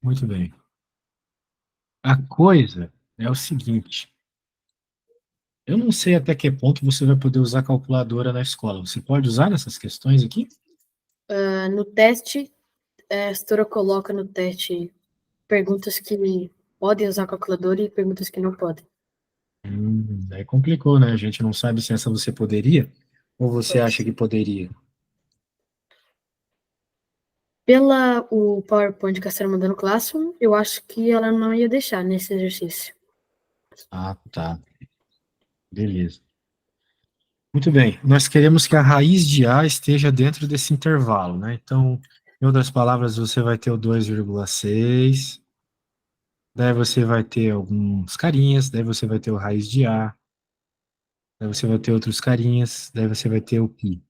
Muito bem. A coisa é o seguinte, eu não sei até que ponto você vai poder usar calculadora na escola. Você pode usar nessas questões aqui? No teste, a tutora coloca no teste perguntas que podem usar calculadora e perguntas que não podem. Aí complicou, né? A gente não sabe se essa você poderia ou você acha Pois. que poderia. Pela o PowerPoint que a senhora mandou no Classroom, eu acho que ela não ia deixar nesse exercício. Ah, tá. Beleza. Muito bem. Nós queremos que a raiz de A esteja dentro desse intervalo, né? Então, em outras palavras, você vai ter o 2,6, daí você vai ter alguns carinhas, daí você vai ter o raiz de A, daí você vai ter outros carinhas, daí você vai ter o π.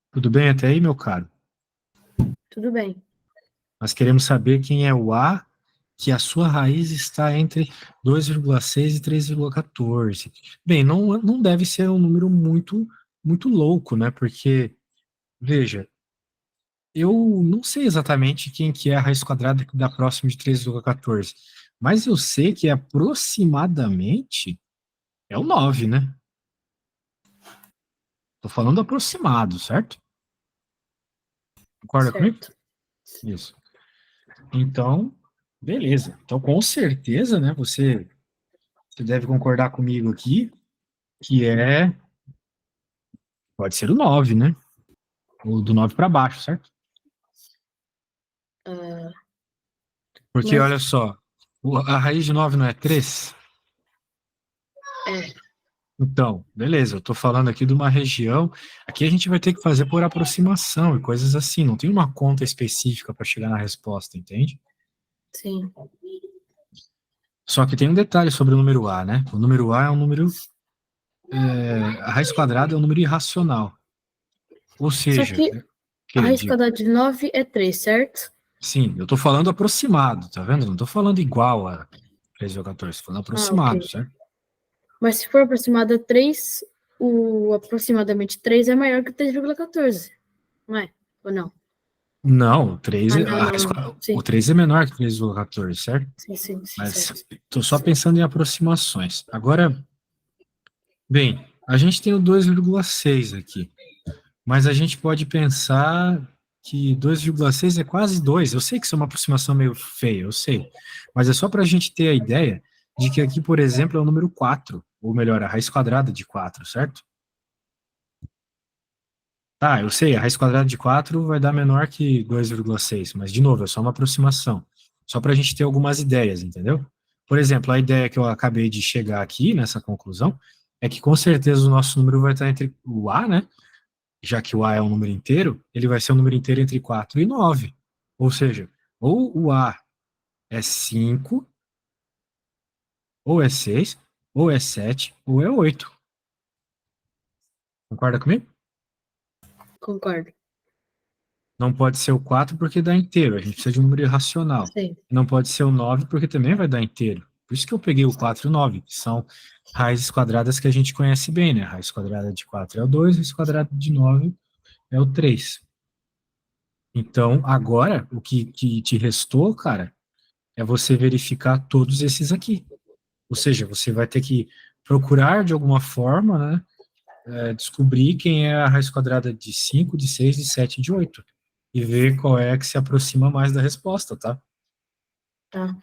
Tudo bem até aí, meu caro? Tudo bem. Nós queremos saber quem é o A, que a sua raiz está entre 2,6 e 3,14. Bem, não deve ser um número muito louco, né? Porque, veja, eu não sei exatamente quem que é a raiz quadrada que dá próximo de 3,14, mas eu sei que aproximadamente é o 9, né? Tô falando aproximado, certo? Concorda comigo? Certo. Isso. Então, beleza. Então, com certeza, né, você deve concordar comigo aqui, que pode ser o 9, né? Ou do 9 para baixo, certo? Uh, Porque, olha mas só, a raiz de 9 não é 3? é, Então, beleza, eu estou falando aqui de uma região. Aqui a gente vai ter que fazer por aproximação e coisas assim. Não tem uma conta específica para chegar na resposta, entende? sim. Só que tem um detalhe sobre o número A, né? O número A é um número. A raiz quadrada é um número irracional. Ou Só seja, que a raiz diga. quadrada de 9 é 3, certo? Sim, eu estou falando aproximado, tá vendo? Não estou falando igual a 3 ou 14, estou falando Ah, ok. aproximado, certo? Mas se for aproximado a 3, o aproximadamente 3 é maior que 3,14, não é? Ou não? Não, o 3, Ah, não, não, não. o Sim, 3 é menor que 3,14, certo? sim, Mas certo. estou só pensando em aproximações. Agora, bem, a gente tem o 2,6 aqui, mas a gente pode pensar que 2,6 é quase 2. Eu sei que isso é uma aproximação meio feia, eu sei, mas é só para a gente ter a ideia de que aqui, por exemplo, é o número 4, ou melhor, a raiz quadrada de 4, certo? Tá, eu sei, a raiz quadrada de 4 vai dar menor que 2,6, mas, de novo, é só uma aproximação. Só para a gente ter algumas ideias, entendeu? Por exemplo, a ideia que eu acabei de chegar aqui, nessa conclusão, é que com certeza o nosso número vai estar entre o A, né? Já que o A é um número inteiro, ele vai ser um número inteiro entre 4 e 9. Ou seja, ou o A é 5, ou é 6, ou é 7, ou é 8. Concorda comigo? Concordo. Não pode ser o 4 porque dá inteiro, a gente precisa de um número irracional. Sim. Não pode ser o 9 porque também vai dar inteiro. Por isso que eu peguei o 4 e o 9, que são raízes quadradas que a gente conhece bem, né? Raiz quadrada de 4 é o 2, raiz quadrada de 9 é o 3. Então, agora, o que te restou, cara, é você verificar todos esses aqui. Ou seja, você vai ter que procurar de alguma forma, né, descobrir quem é a raiz quadrada de 5, de 6, de 7 e de 8. E ver qual é a que se aproxima mais da resposta, tá? Tá.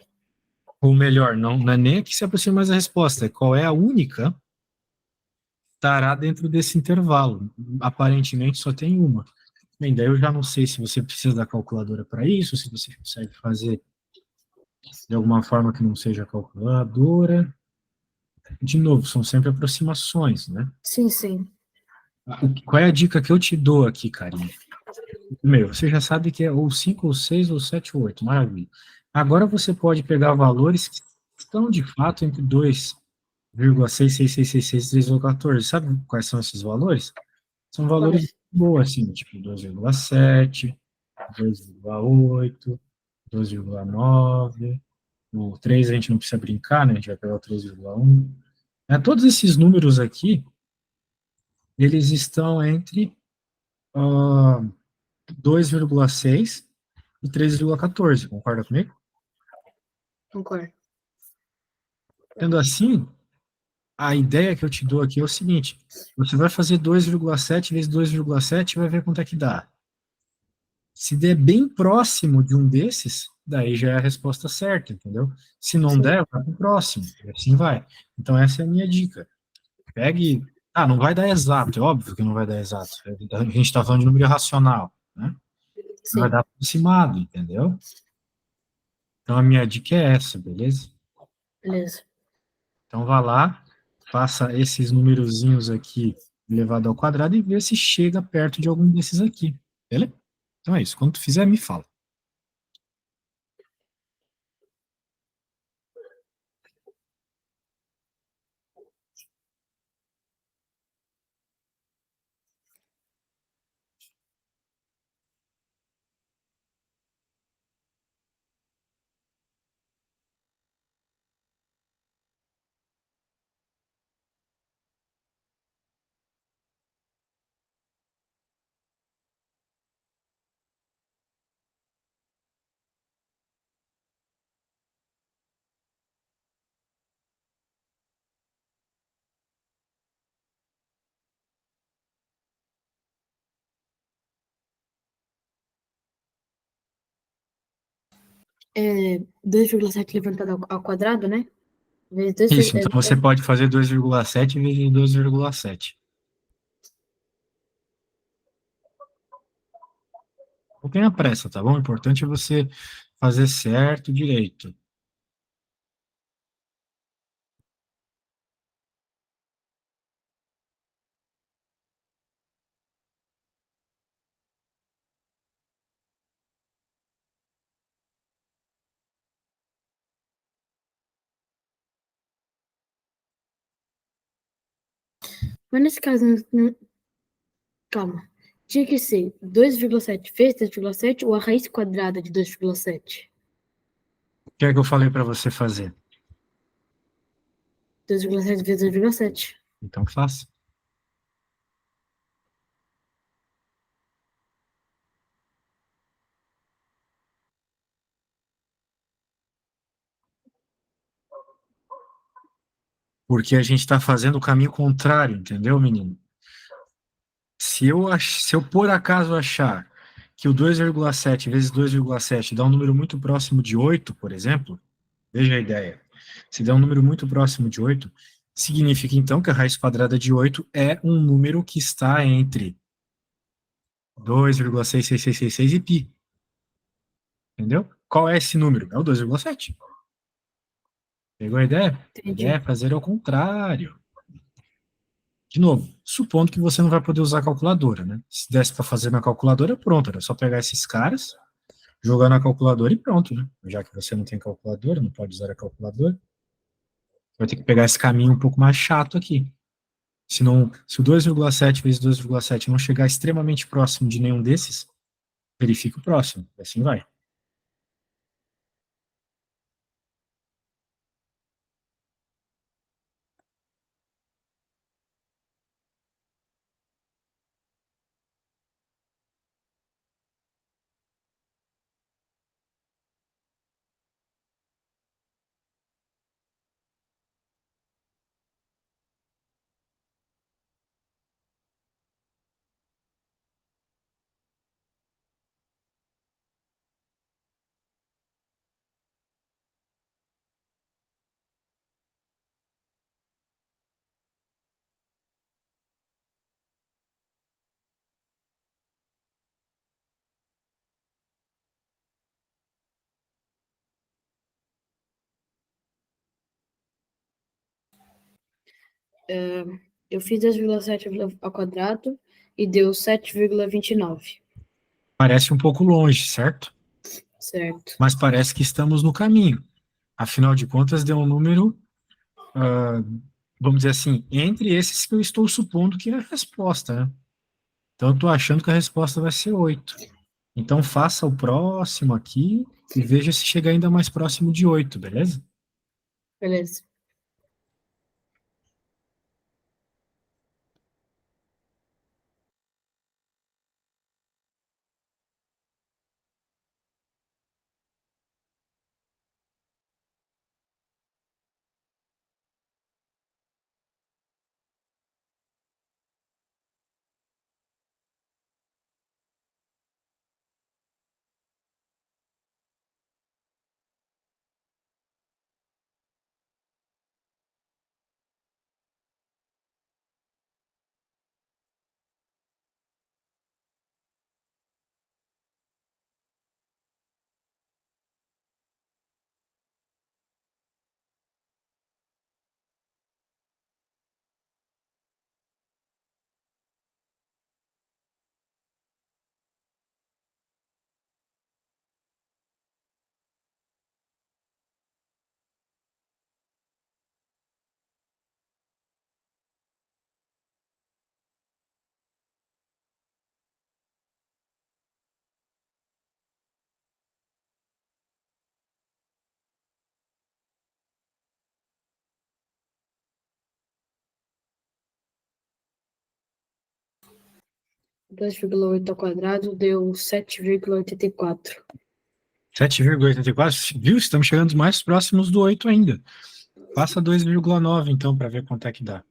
Ou melhor, não é nem a que se aproxima mais da resposta, é qual é a única que estará dentro desse intervalo. Aparentemente só tem uma. Bem, daí eu já não sei se você precisa da calculadora para isso, se você consegue fazer de alguma forma que não seja calculadora. De novo, são sempre aproximações, né? Sim. Qual é a dica que eu te dou aqui, Karine? Primeiro, você já sabe que é ou 5 ou 6 ou 7 ou 8, maravilha. Agora você pode pegar valores que estão de fato entre 2,66666 e 3,14. Sabe quais são esses valores? São valores Quais? boas, assim, tipo 2,7, 2,8, 2,9. O 3 a gente não precisa brincar, né? A gente vai pegar o 3,1. Todos esses números aqui, eles estão entre 2,6 e 3,14. Concorda comigo? Concordo. Sendo assim, a ideia que eu te dou aqui é o seguinte: você vai fazer 2,7 vezes 2,7 e vai ver quanto é que dá. Se der bem próximo de um desses, daí já é a resposta certa, entendeu? Se não Sim. der, vai para o próximo, e assim vai. Então, essa é a minha dica. Pegue. Ah, não vai dar exato, é óbvio que não vai dar exato. A gente está falando de número racional, né? Vai Sim. dar aproximado, entendeu? Então, a minha dica é essa, beleza? Beleza. Então, vá lá, faça esses numerozinhos aqui elevado ao quadrado e vê se chega perto de algum desses aqui, beleza? Então é isso. Quando tu fizer, me fala. É 2,7 levantado ao quadrado, né? Vezes 2, Isso, então você pode fazer 2,7 vezes 2,7. Não tenha pressa, tá bom? O importante é você fazer certo, direito. mas nesse caso, calma. Tinha que ser 2,7 vezes 2,7 ou a raiz quadrada de 2,7? O que é que eu falei para você fazer? 2,7 vezes 2,7. Então faça. Porque a gente está fazendo o caminho contrário, entendeu, menino? Se eu por acaso achar que o 2,7 vezes 2,7 dá um número muito próximo de 8, por exemplo, veja a ideia. Se der um número muito próximo de 8, significa então que a raiz quadrada de 8 é um número que está entre 2,66666 e π. Entendeu? Qual é esse número? É o 2,7. Pegou a ideia? A ideia é Entendi. fazer ao contrário. De novo, supondo que você não vai poder usar a calculadora, né? Se desse para fazer na calculadora, pronto, era só pegar esses caras, jogar na calculadora e pronto, né? Já que você não tem calculadora, não pode usar a calculadora, vai ter que pegar esse caminho um pouco mais chato aqui. Se o 2,7 vezes 2,7 não chegar extremamente próximo de nenhum desses, verifica o próximo, e assim vai. Eu fiz 2,7 ao quadrado e deu 7,29. Parece um pouco longe, certo? Certo. Mas parece que estamos no caminho. Afinal de contas, deu um número, ah, vamos dizer assim, entre esses que eu estou supondo que é a resposta, né? Então, eu estou achando que a resposta vai ser 8. Então, faça o próximo aqui e veja se chega ainda mais próximo de 8, beleza? Beleza. 2,8 ao quadrado deu 7,84. 7,84, viu? Estamos chegando mais próximos do 8 ainda. Passa 2,9, então, para ver quanto é que dá.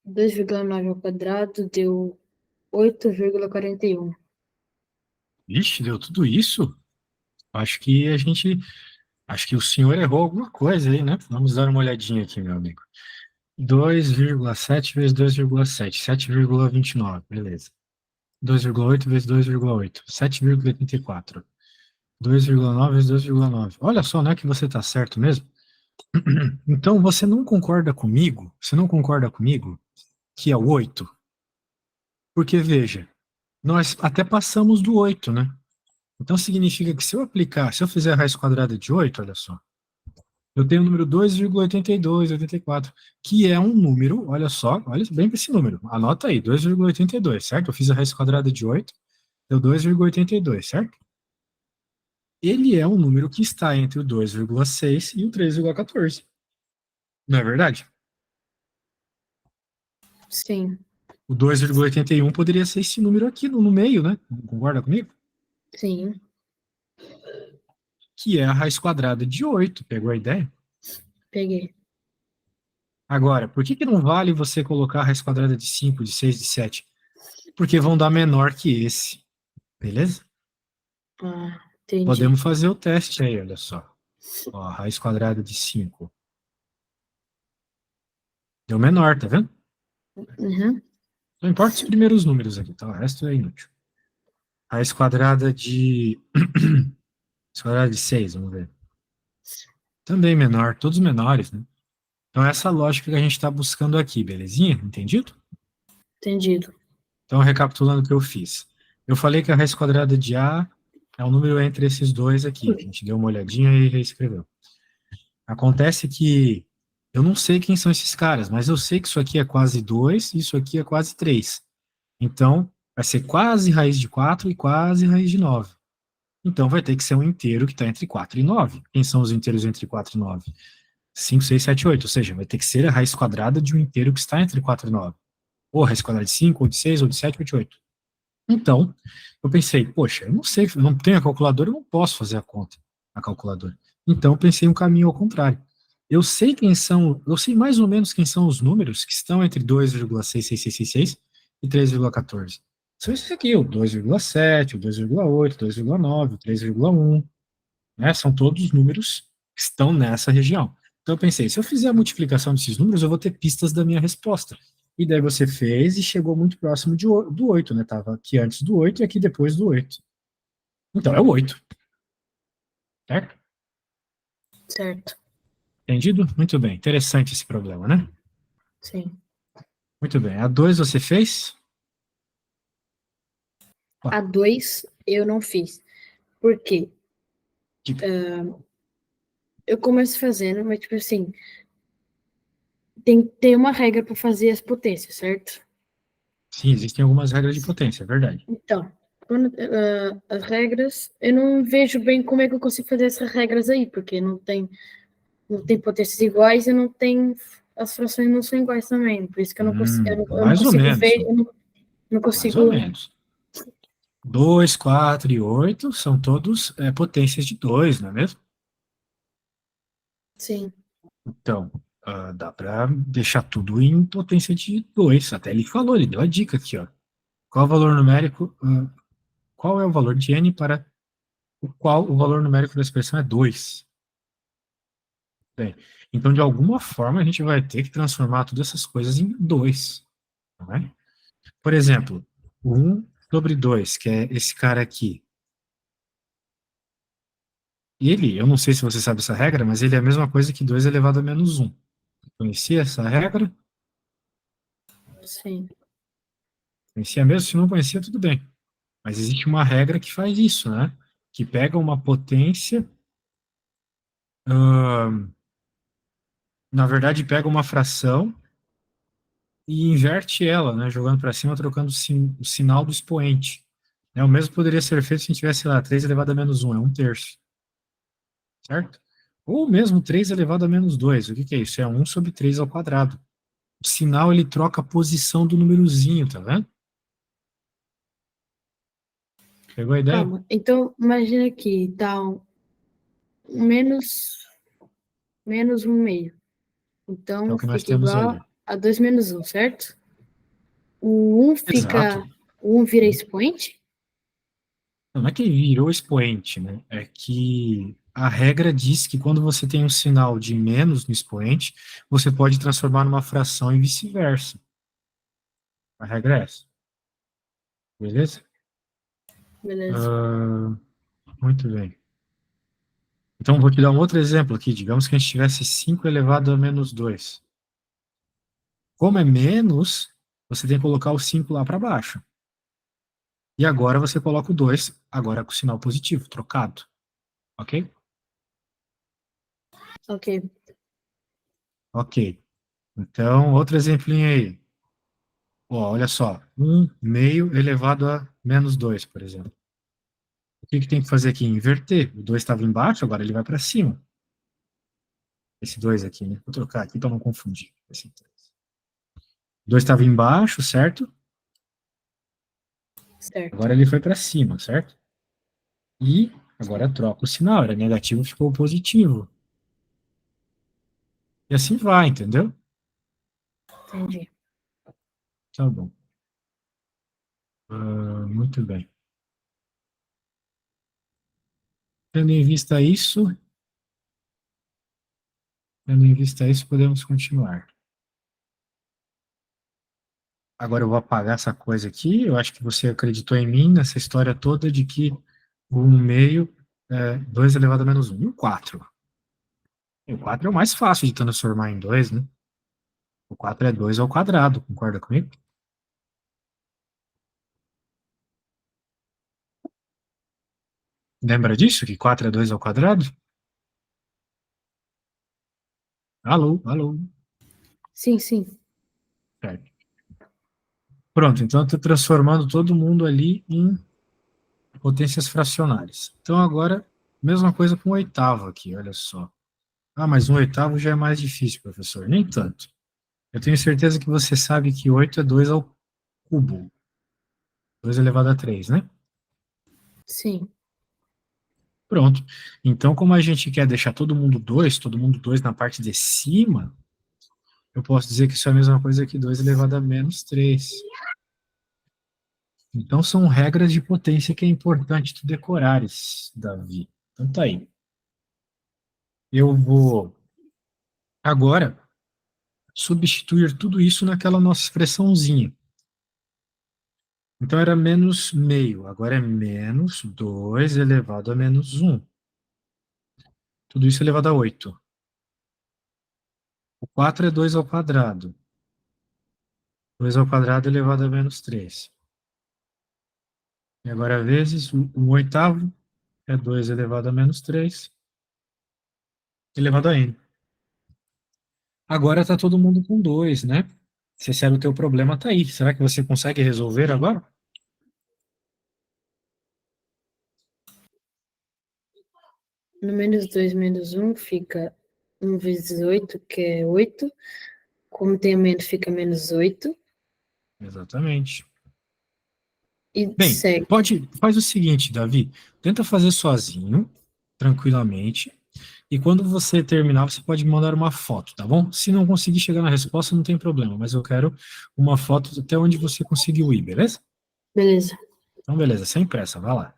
Dois vírgula nove ao quadrado deu 8,41. Ixi, deu tudo isso? Acho que acho que o senhor errou alguma coisa aí, né? Vamos dar uma olhadinha aqui, meu amigo. 2,7 vezes 2,7, 7,29, beleza. 2,8 vezes 2,8, 7,84. 2,9 vezes 2,9. Olha só, não é que você está certo mesmo? Então, você não concorda comigo? Você não concorda comigo que é o 8? Porque, veja, nós até passamos do 8, né? Então, significa que se eu aplicar, se eu fizer a raiz quadrada de 8, olha só, eu tenho o número 2,82, 84, que é um número, olha só, olha bem para esse número, anota aí, 2,82, certo? Eu fiz a raiz quadrada de 8, deu 2,82, certo? Ele é um número que está entre o 2,6 e o 3,14. Não é verdade? Sim, O 2,81 poderia ser esse número aqui no meio, né? Concorda comigo? sim, Que é a raiz quadrada de 8. Pegou a ideia? peguei. Agora, por que que não vale você colocar a raiz quadrada de 5, de 6, de 7? Porque vão dar menor que esse. Beleza? Ah, entendi. Podemos fazer o teste aí, olha só. Ó, a raiz quadrada de 5. Deu menor, tá vendo? Uhum, Não importa os primeiros números aqui, tá? O resto é inútil. Raiz quadrada de. Raiz quadrada de 6, vamos ver. Também menor, todos menores, né? Então, essa lógica que a gente está buscando aqui, belezinha? Entendido? entendido. Então, recapitulando o que eu fiz. Eu falei que a raiz quadrada de A é um número entre esses dois aqui. A gente deu uma olhadinha e reescreveu. Acontece que eu não sei quem são esses caras, mas eu sei que isso aqui é quase 2 e isso aqui é quase 3. Então, vai ser quase raiz de 4 e quase raiz de 9. Então, vai ter que ser um inteiro que está entre 4 e 9. Quem são os inteiros entre 4 e 9? 5, 6, 7, 8. Ou seja, vai ter que ser a raiz quadrada de um inteiro que está entre 4 e 9. Ou a raiz quadrada de 5, ou de 6, ou de 7, ou de 8. Então, eu pensei, poxa, eu não sei, eu não tenho a calculadora, eu não posso fazer a conta na calculadora. Então, eu pensei um caminho ao contrário. Eu sei quem são, eu sei mais ou menos quem são os números que estão entre 2,66666 e 3,14. São esses aqui, o 2,7, o 2,8, o 2,9, o 3,1, né? São todos números que estão nessa região. Então eu pensei, se eu fizer a multiplicação desses números, eu vou ter pistas da minha resposta. E daí você fez e chegou muito próximo do 8, né? Estava aqui antes do 8 e aqui depois do 8. Então é o 8, certo? Certo, Entendido? Muito bem. Interessante esse problema, né? sim. Muito bem. A 2 você fez? Ó, A 2 eu não fiz. Por quê? diga. Eu começo fazendo, mas tipo assim, tem que ter uma regra para fazer as potências, certo? Sim, existem algumas regras de potência, é verdade. Então, As regras, eu não vejo bem como é que eu consigo fazer essas regras aí, porque não tem potências iguais e não tem, as frações não são iguais também, por isso que eu não consigo, eu não Mais ou consigo menos. ver, eu não Mais ou consigo, menos. 2, 4 e 8 são todos potências de 2, não é mesmo? sim, Então, dá para deixar tudo em potência de 2. Até ele falou, ele deu a dica aqui, ó. Qual o valor numérico, qual é o valor de n para o qual o valor numérico da expressão é 2? Bem, então, de alguma forma, a gente vai ter que transformar todas essas coisas em 2, não é? Por exemplo, 1/2, que é esse cara aqui. Ele, eu não sei se você sabe essa regra, mas ele é a mesma coisa que 2 elevado a menos 1. Conhecia essa regra? sim. Conhecia mesmo? Se não conhecia, tudo bem. Mas existe uma regra que faz isso, né? Que pega uma potência, na verdade, pega uma fração e inverte ela, né? Jogando para cima, trocando o sinal do expoente. Né? O mesmo poderia ser feito se a gente tivesse, sei lá, 3 elevado a menos 1, é 1/3, certo? Ou mesmo 3 elevado a menos 2. O que é isso? É 1/3 ao quadrado. O sinal, ele troca a posição do númerozinho, tá vendo? Pegou a ideia? Calma, então imagina que dá menos 1/2. É o Então que nós fica temos igual aí. a 2 menos 1, certo? O 1 Exato. fica, o 1 vira expoente? Não é que virou expoente, né? É que a regra diz que quando você tem um sinal de menos no expoente, você pode transformar numa fração e vice-versa. A regra é essa. Beleza? Beleza. Ah, muito bem. Então, vou te dar um outro exemplo aqui. Digamos que a gente tivesse 5 elevado a menos 2. Como é menos, você tem que colocar o 5 lá para baixo. E agora você coloca o 2, agora com o sinal positivo, trocado. Ok? Ok. Ok. Então, outro exemplinho aí. Ó, olha só. 1/2 elevado a menos 2, por exemplo. O que que tem que fazer aqui? Inverter. O 2 estava embaixo, agora ele vai para cima. Esse 2 aqui, né? Vou trocar aqui para não confundir. Esse 2 estava embaixo, certo? Certo. Agora ele foi para cima, certo? E agora troca o sinal. Era negativo, ficou positivo. E assim vai, entendeu? Entendi. Tá bom. Muito bem. Tendo em vista isso, podemos continuar. Agora eu vou apagar essa coisa aqui. Eu acho que você acreditou em mim nessa história toda de que o 1/2 é 2 elevado a menos 1. E o 4? O 4 é o mais fácil de transformar em 2, né? O 4 é 2 ao quadrado, concorda comigo? Lembra disso? Que 4 é 2 ao quadrado? Alô, alô. Sim, sim. Certo. Pronto, então eu estou transformando todo mundo ali em potências fracionárias. Então agora, mesma coisa com o oitavo aqui, olha só. Ah, mas um oitavo já é mais difícil, professor. Nem tanto. Eu tenho certeza que você sabe que 8 é 2 ao cubo. 2 elevado a 3, né? Sim. Pronto. Então, como a gente quer deixar todo mundo 2 na parte de cima, eu posso dizer que isso é a mesma coisa que 2 elevado a menos 3. Então, são regras de potência que é importante tu decorares, Davi. Então, tá aí. Eu vou agora substituir tudo isso naquela nossa expressãozinha. Então, era menos meio. Agora é menos 2 elevado a menos 1. Tudo isso elevado a 8. O 4 é 2 ao quadrado. 2 ao quadrado elevado a menos 3. E agora, vezes o oitavo é 2 elevado a menos 3, elevado a n. Agora está todo mundo com 2, né? Se esse era o teu problema, tá aí. Será que você consegue resolver agora? No -2 -1 fica 1 vezes 8, que é 8. Como tem menos, fica -8. Exatamente. E Bem, segue. faz o seguinte, Davi, tenta fazer sozinho, tranquilamente, e quando você terminar, você pode me mandar uma foto, tá bom? Se não conseguir chegar na resposta, não tem problema, mas eu quero uma foto até onde você conseguiu ir, beleza? Beleza. Então, beleza, sem pressa, vai lá.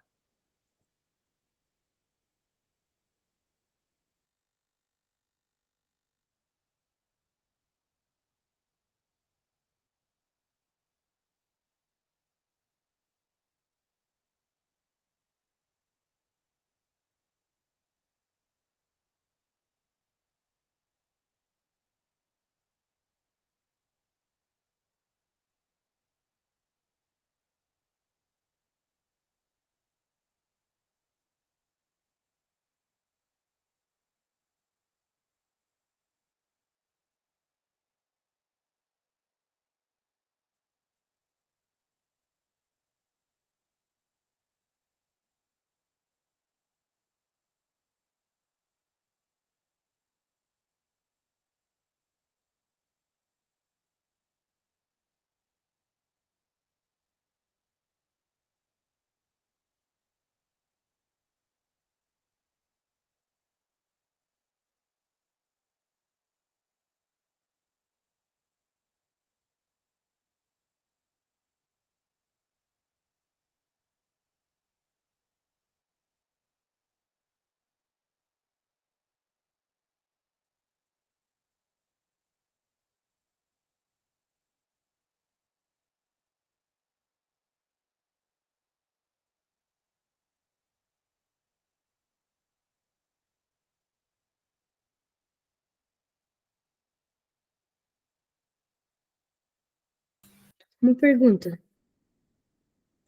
Uma pergunta.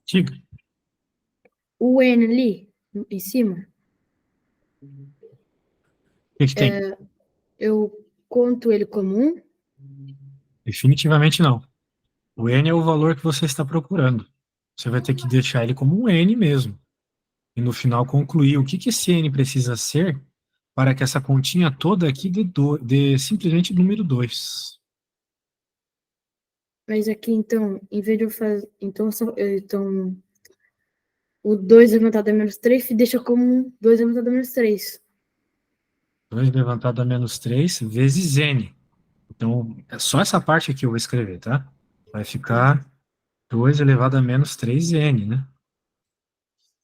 Diga, o O N ali, em cima, que que tem? eu conto ele como um? Definitivamente não. O N é o valor que você está procurando. Você vai ter que deixar ele como um N mesmo. E no final concluir o que que esse N precisa ser para que essa continha toda aqui dê simplesmente número 2. Mas aqui, então, em vez de eu fazer. Então, o 2 levantado a -3 deixa como um 2 levantado a -3. 2 levantado a -3 vezes N. Então, é só essa parte aqui eu vou escrever, tá? Vai Tá, ficar 2 elevado a -3N, né?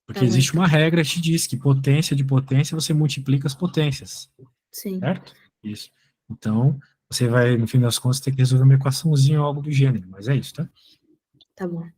Porque tá bom, existe então. uma regra que te diz que potência de potência você multiplica as potências, Sim, certo? Isso. Então, você vai, no fim das contas, ter que resolver uma equaçãozinha ou algo do gênero, mas é isso, tá? tá bom.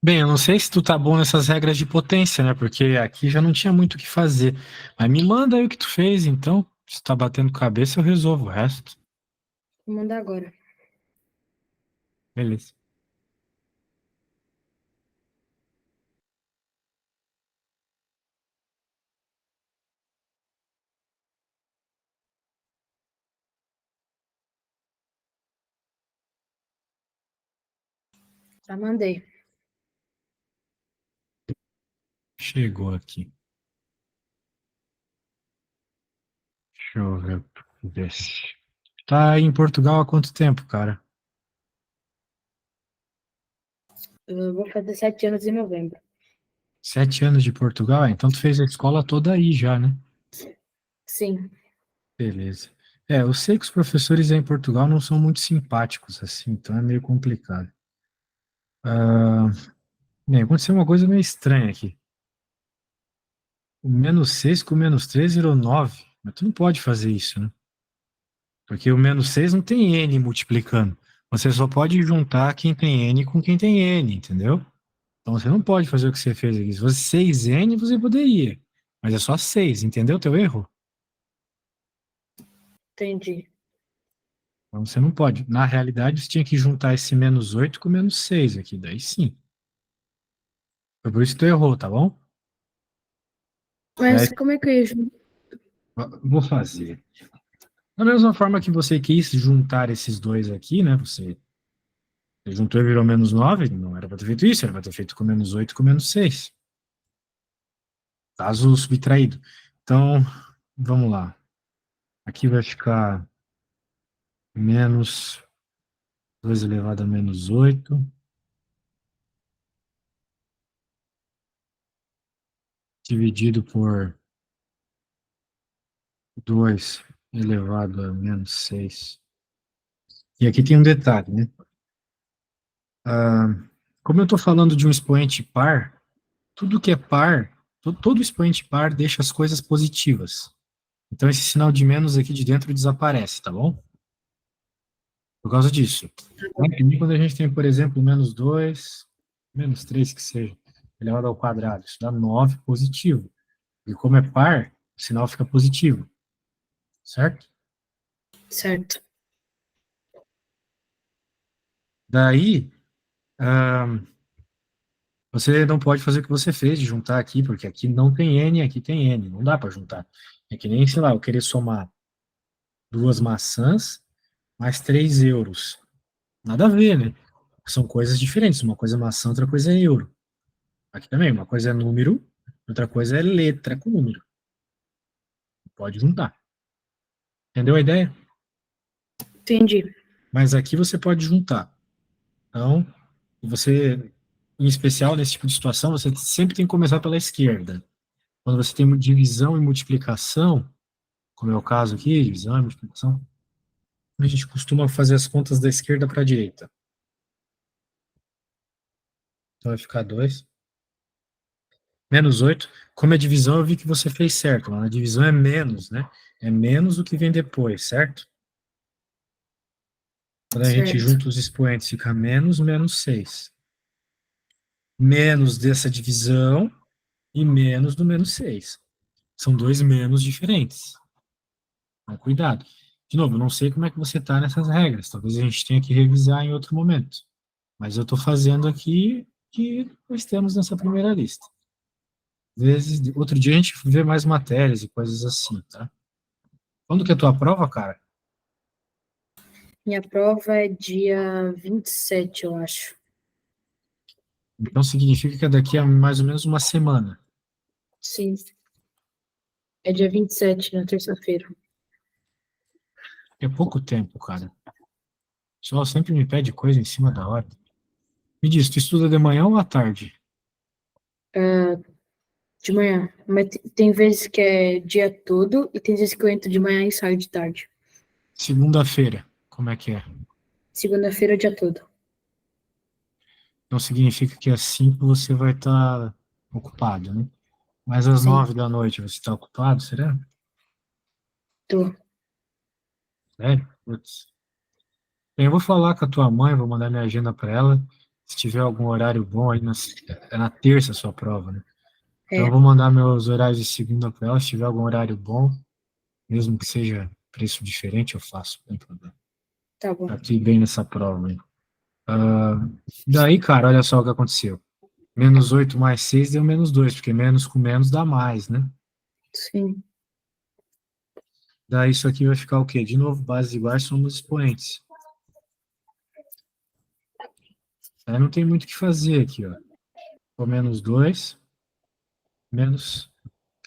Bem, eu não sei se tu tá bom nessas regras de potência, né? Porque aqui já não tinha muito o que fazer. Mas me manda aí o que tu fez, então. Se tá batendo cabeça, eu resolvo o resto. Vou mandar agora. Beleza. Já mandei. Chegou aqui. Deixa eu ver o que tu fizesse. Tá em Portugal há quanto tempo, cara? Eu vou fazer 7 anos em novembro. 7 anos de Portugal? Ah, então tu fez a escola toda aí já, né? Sim, Beleza. É, eu sei que os professores aí em Portugal não são muito simpáticos, assim, então é meio complicado. Ah, bem, aconteceu uma coisa meio estranha aqui. O -6 com o -3 virou 9. Mas tu não pode fazer isso, né? Porque o -6 não tem n multiplicando. Você só pode juntar quem tem n com quem tem n, entendeu? Então você não pode fazer o que você fez aqui. Se fosse 6n, você poderia. Mas é só 6, entendeu teu erro? entendi. Então você não pode. Na realidade, você tinha que juntar esse -8 com o -6 aqui. Daí sim. Foi por isso que tu errou, tá bom? Mas Daí, como é que eu ia vou fazer. Da mesma forma que você quis juntar esses dois aqui, né? Você juntou e virou -9, não era para ter feito isso, era para ter feito com -8 com -6. Caso subtraído. Então, vamos lá. Aqui vai ficar -2 elevado a -8, dividido por 2 elevado a -6. E aqui tem um detalhe, né? Ah, como eu estou falando de um expoente par, tudo que é par, todo expoente par deixa as coisas positivas. Então esse sinal de menos aqui de dentro desaparece, tá bom? Por causa disso. Aqui, quando a gente tem, por exemplo, -2, -3 que seja, elevado ao quadrado, isso dá 9 positivo. E como é par, o sinal fica positivo, certo? certo? Daí, ah, você não pode fazer o que você fez de juntar aqui, porque aqui não tem N, aqui tem N, não dá para juntar. É que nem, sei lá, eu querer somar duas maçãs mais 3 euros. Nada a ver, né? São coisas diferentes. Uma coisa é maçã, outra coisa é euro. Aqui também, uma coisa é número, outra coisa é letra com número. Pode juntar. Entendeu a ideia? Entendi. Mas aqui você pode juntar. Então, você, em especial nesse tipo de situação, você sempre tem que começar pela esquerda. Quando você tem divisão e multiplicação, como é o caso aqui, divisão e multiplicação, a gente costuma fazer as contas da esquerda para a direita. Então vai ficar 2 -8. Como é divisão, eu vi que você fez certo. Mas a divisão é menos, né? É menos o que vem depois, certo? Quando a gente Certo. junta os expoentes, fica -6. Menos dessa divisão e menos do -6. São dois menos diferentes. Então, cuidado. De novo, eu não sei como é que você está nessas regras. Talvez a gente tenha que revisar em outro momento. Mas eu estou fazendo aqui que nós temos nessa primeira lista. Às vezes, outro dia a gente vê mais matérias e coisas assim, tá? Quando que é a tua prova, cara? Minha prova é dia 27, eu acho. Então significa que é daqui a mais ou menos uma semana. Sim. É dia 27, na terça-feira. É pouco tempo, cara. O pessoal sempre me pede coisa em cima da hora. Me diz, tu estuda de manhã ou à tarde? De manhã. Mas tem vezes que é dia todo e tem vezes que eu entro de manhã e saio de tarde. Segunda-feira, como é que é? Segunda-feira é o dia todo. Então significa que às 5 você vai estar ocupado, né? Mas às Sim, 9 da noite você está ocupado, será? tô. Sério? Putz. Bem, eu vou falar com a tua mãe, vou mandar minha agenda para ela. Se tiver algum horário bom aí, é na terça a sua prova, né? Então É, eu vou mandar meus horários de segunda para ela. Se tiver algum horário bom, mesmo que seja preço diferente, eu faço, não tem problema. tá bom. Tá tudo bem nessa prova aí. Daí, cara, olha só o que aconteceu. Menos 8 mais 6 deu menos 2 porque menos com menos dá mais, né? Sim, Daí isso aqui vai ficar o quê? De novo, bases iguais somos expoentes. Aí não tem muito o que fazer aqui, ó. O menos 2 menos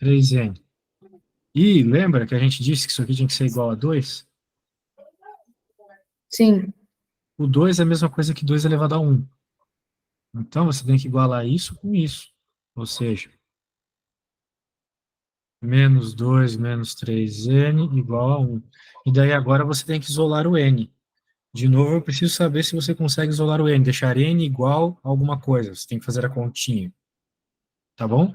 3n. E lembra que a gente disse que isso aqui tinha que ser igual a 2? sim, O 2 é a mesma coisa que 2 elevado a 1. Então você tem que igualar isso com isso. Ou seja, menos 2 menos 3n igual a 1. E daí agora você tem que isolar o n. De novo, eu preciso saber se você consegue isolar o n. Deixar n igual a alguma coisa. Você tem que fazer a continha. Tá bom?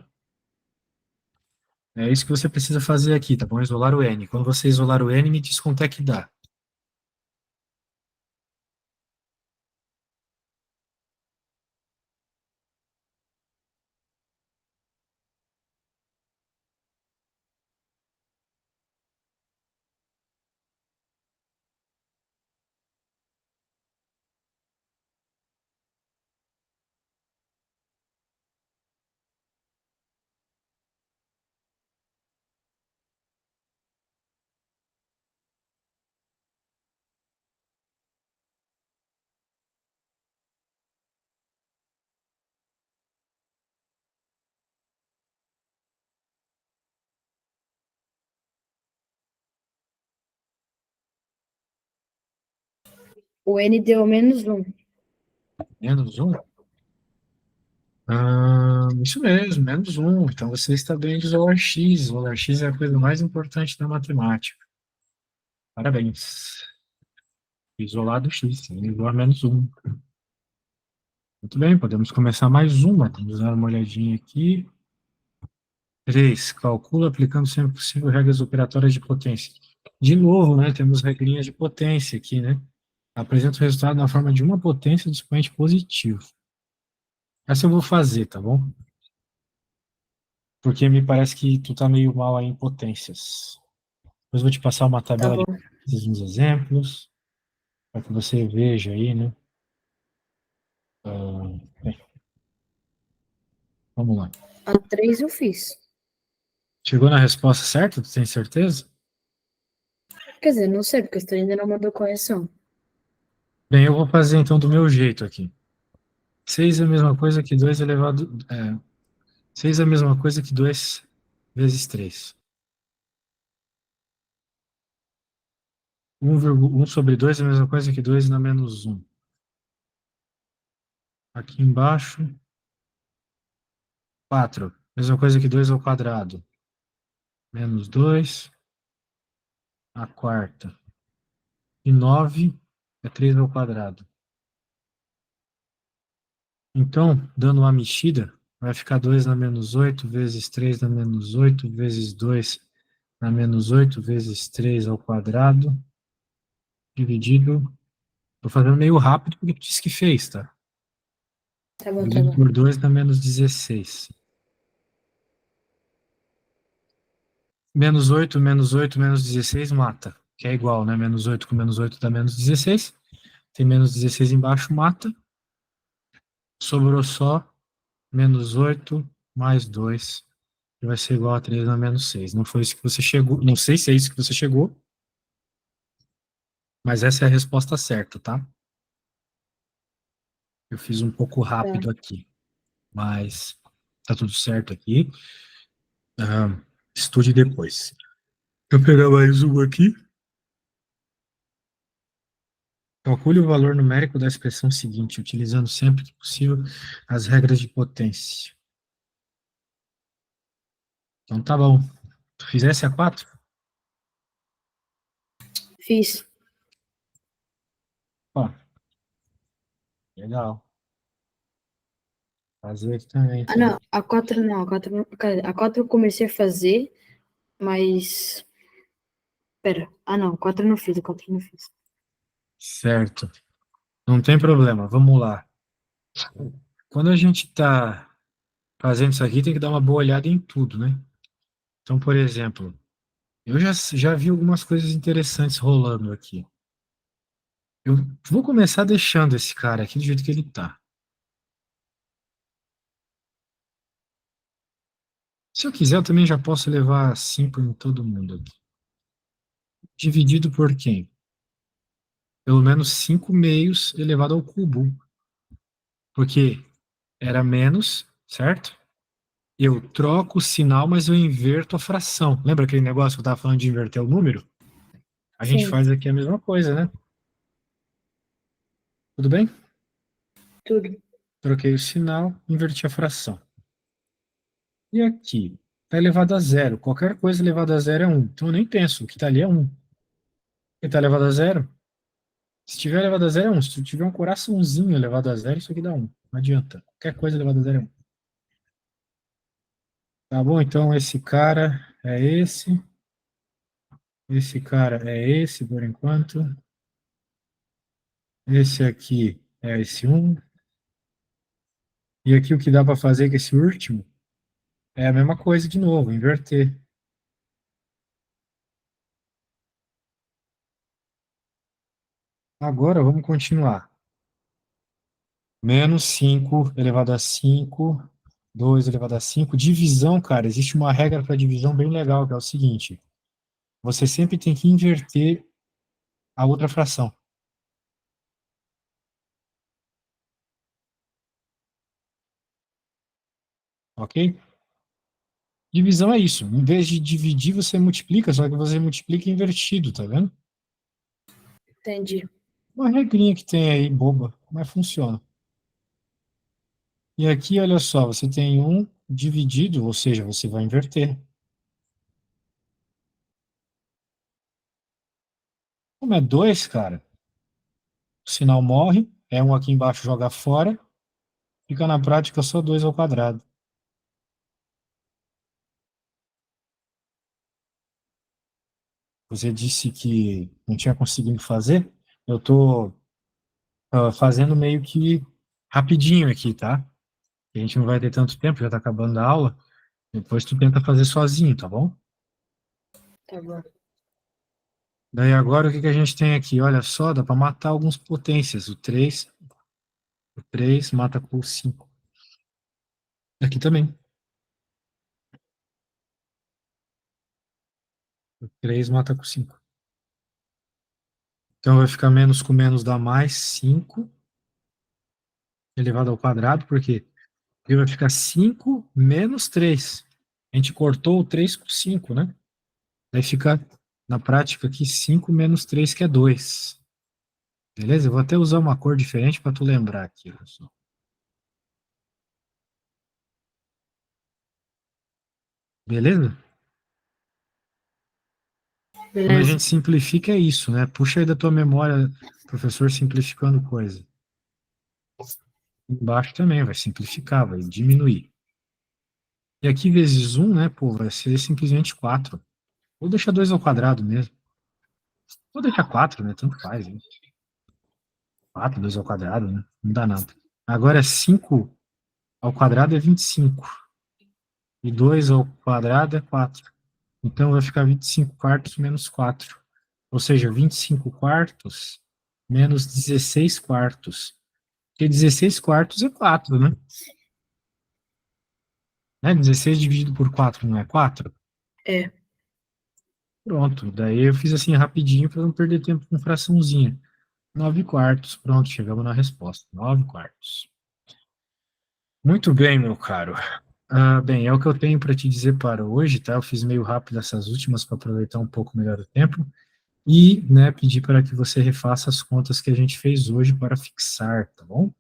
É isso que você precisa fazer aqui, tá bom? Isolar o n. Quando você isolar o n, me diz quanto é que dá. o N deu menos 1. Menos 1? Isso mesmo, menos 1. Então você está bem de isolar x. Isolar x é a coisa mais importante da matemática. Parabéns. Isolado x, igual a menos 1. Muito bem, podemos começar mais uma. Vamos dar uma olhadinha aqui. 3. Calcula aplicando sempre possível regras operatórias de potência. De novo, né? Temos regrinhas de potência aqui, né? Apresenta o resultado na forma de uma potência do expoente positivo. Essa eu vou fazer, tá bom? Porque me parece que tu tá meio mal aí em potências. Depois eu vou te passar uma Tá tabela de bom. potências, uns exemplos, para que você veja aí, né? Bem, vamos lá. A 3 eu fiz. Chegou na resposta certa? Tu tem certeza? Quer dizer, não sei, porque você ainda não mandou correção. Bem, eu vou fazer então do meu jeito aqui. 6 é a mesma coisa que 2 elevado... 6 é a mesma coisa que 2 vezes 3. 1 sobre 2 é a mesma coisa que 2 na menos 1. Aqui embaixo, 4. Mesma coisa que 2 ao quadrado. Menos 2, a quarta. E 9 é 3 ao quadrado. Então, dando uma mexida, vai ficar 2 na menos 8 vezes 3 na menos 8 vezes 2 na menos 8 vezes 3 ao quadrado, dividido. Estou fazendo meio rápido porque tu disse que fez, tá? Tá bom, tá Dividido bom. por 2 dá menos 16. Menos 8 menos 16 mata, que é igual, né? Menos 8 com menos 8 dá menos 16. Tem menos 16 embaixo, mata. Sobrou só menos 8 mais 2, que vai ser igual a 3 na menos 6. Não foi isso que você chegou. Não sei se é isso que você chegou, mas essa é a resposta certa, tá? Eu fiz um pouco Tá. rápido aqui, mas tá tudo certo aqui. Ah, estude depois. Deixa eu pegar mais um aqui. Calcule o valor numérico da expressão seguinte, utilizando sempre que possível as regras de potência. Então tá bom. Tu fizesse a 4? Fiz. Ó, legal. Fazer aqui também, Ah, então. não. A 4 não. A 4, a 4 eu comecei a fazer, mas. Pera. Ah, não. A 4 eu não fiz. A 4 eu não fiz. Certo. Não tem problema, vamos lá. Quando a gente está fazendo isso aqui, tem que dar uma boa olhada em tudo, né? Então, por exemplo, eu já vi algumas coisas interessantes rolando aqui. Eu vou começar deixando esse cara aqui do jeito que ele tá. Se eu quiser, eu também já posso levar 5 em todo mundo aqui. Dividido por quem? Pelo menos 5 meios elevado ao cubo. Porque era menos, certo? Eu troco o sinal, mas eu inverto a fração. Lembra aquele negócio que eu estava falando de inverter o número? A gente Sim, faz aqui a mesma coisa, né? Tudo bem? tudo. Troquei o sinal, inverti a fração. E aqui? Está elevado a zero. Qualquer coisa elevada a zero é 1. Então eu nem penso. O que está ali é 1. O que está elevado a zero? Se tiver elevado a zero é 1. Se tiver um coraçãozinho elevado a zero, isso aqui dá 1. Não adianta. Qualquer coisa elevada a zero é 1. Tá bom? Então esse cara é esse. Esse cara é esse, por enquanto. Esse aqui é esse 1. E aqui o que dá para fazer com esse último é a mesma coisa de novo, inverter. Agora vamos continuar. Menos 5 elevado a 5, 2 elevado a 5. Divisão, cara, existe uma regra para divisão bem legal, que é o seguinte: você sempre tem que inverter a outra fração, ok? Divisão é isso. Em vez de dividir, você multiplica, só que você multiplica invertido, tá vendo? Entendi. Uma regrinha que tem aí, boba, mas funciona. E aqui, olha só, você tem um dividido, ou seja, você vai inverter. Como é 2, cara, o sinal morre, é um aqui embaixo joga fora, fica na prática só 2 ao quadrado. Você disse que não tinha conseguido fazer, eu estou fazendo meio que rapidinho aqui, tá? A gente não vai ter tanto tempo, já está acabando a aula, depois tu tenta fazer sozinho, tá bom? Tá bom. Daí agora o que que a gente tem aqui? Olha só, dá para matar alguns potências. O três mata com o 5. Aqui também. O 3 mata com 5. Então vai ficar menos com menos dá mais 5 elevado ao quadrado, porque ele vai ficar 5 menos 3. A gente cortou o 3 com 5, né? Daí fica, na prática, aqui 5 menos 3, que é 2. Beleza? Eu vou até usar uma cor diferente para tu lembrar aqui. Pessoal. Beleza? Quando a Beleza. gente simplifica é isso, né? Puxa aí da tua memória, professor simplificando coisa. Embaixo também vai simplificar, vai diminuir. E aqui vezes 1, né, pô, vai ser simplesmente 4. Ou deixar 2 ao quadrado mesmo. Ou deixar 4, né? Tanto faz, né? 4, 2 ao quadrado, né? Não dá nada. Agora 5 ao quadrado é 25. E 2 ao quadrado é 4. Então vai ficar 25 quartos menos 4. Ou seja, 25 quartos menos 16 quartos. Porque 16 quartos é 4, né? 16 dividido por 4 não é 4? É. Pronto. Daí eu fiz assim rapidinho para não perder tempo com fraçãozinha. 9 quartos. Pronto, chegamos na resposta. 9 quartos. Muito bem, meu caro. Bem, é o que eu tenho para te dizer para hoje, tá? Eu fiz meio rápido essas últimas para aproveitar um pouco melhor o tempo. E, né, pedir para que você refaça as contas que a gente fez hoje para fixar, tá bom?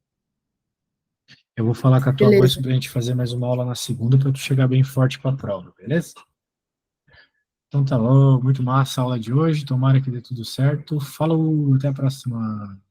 Eu vou falar com a tua mãe Beleza. sobre a gente fazer mais uma aula na segunda para tu chegar bem forte para a prova, beleza? Então tá bom, muito massa a aula de hoje, tomara que dê tudo certo. Falou, até a próxima.